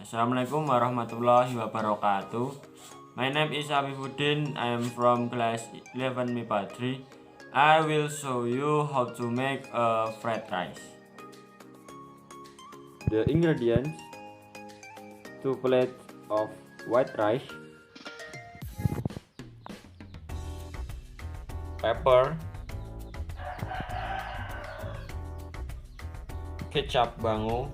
Assalamualaikum warahmatullahi wabarakatuh. My name is Afifuddin. I am from class 11 MIPA 3. I will show you how to make a fried rice. The ingredients: 2 plates of white rice, pepper, kecap bango,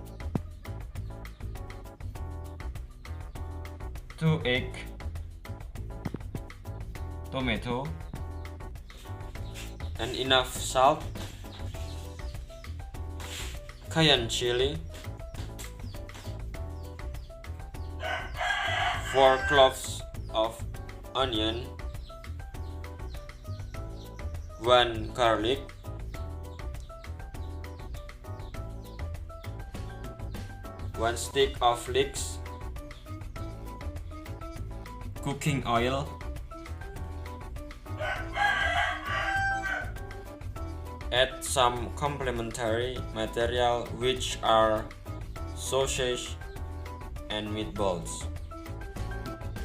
2 eggs, tomato, and enough salt, cayenne chili, 4 cloves of onion, 1 garlic, 1 stick of leeks, cooking oil, add some complementary material which are sausage and meatballs.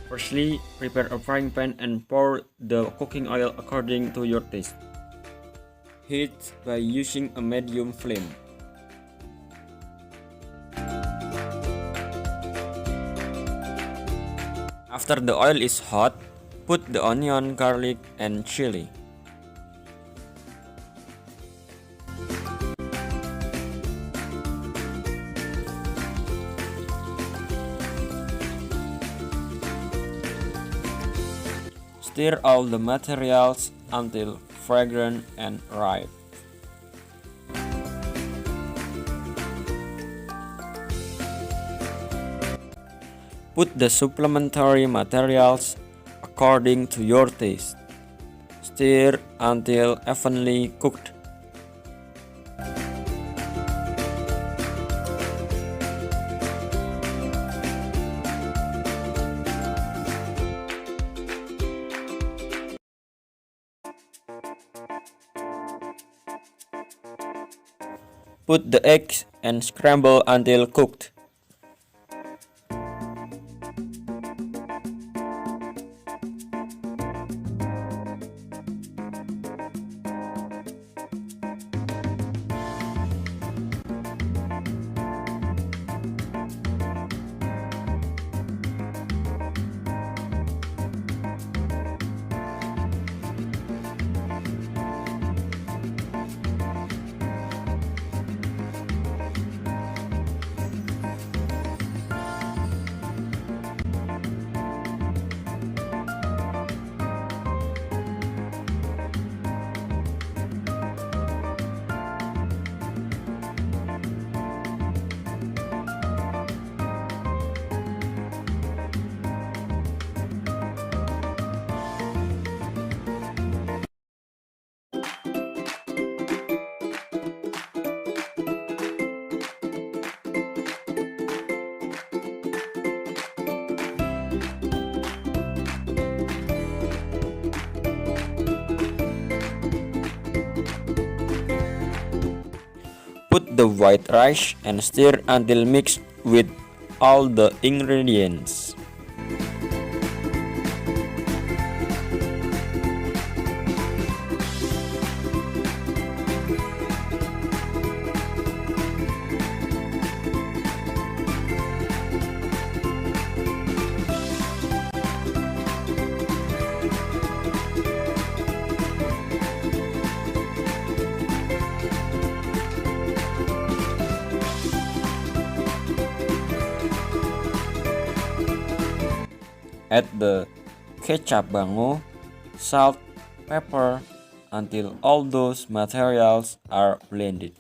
Firstly, prepare a frying pan and pour the cooking oil according to your taste. Heat by using a medium flame. After the oil is hot, put the onion, garlic, and chili. Stir all the materials until fragrant and ripe. Put the supplementary materials according to your taste. Stir until evenly cooked. Put the eggs and scramble until cooked. Put the white rice and stir until mixed with all the ingredients. Add the kecap bango, salt, pepper until all those materials are blended.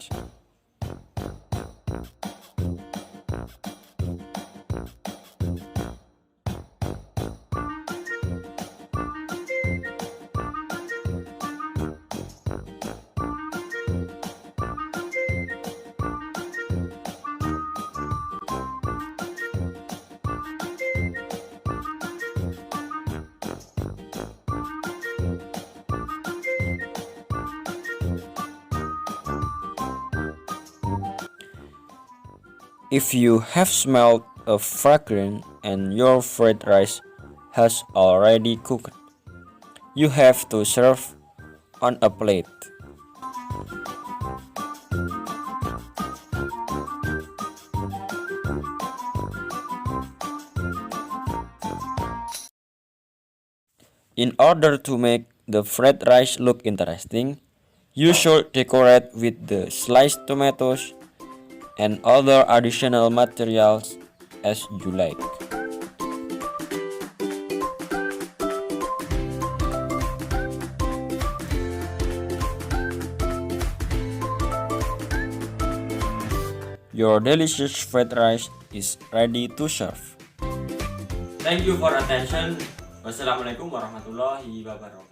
If you have smelled a fragrance and your fried rice has already cooked. You have to serve on a plate. In order to make the fried rice look interesting, you should decorate with the sliced tomatoes and other additional materials as you like. Your delicious fried rice is ready to serve. Thank you for attention. Wassalamualaikum warahmatullahi wabarakatuh.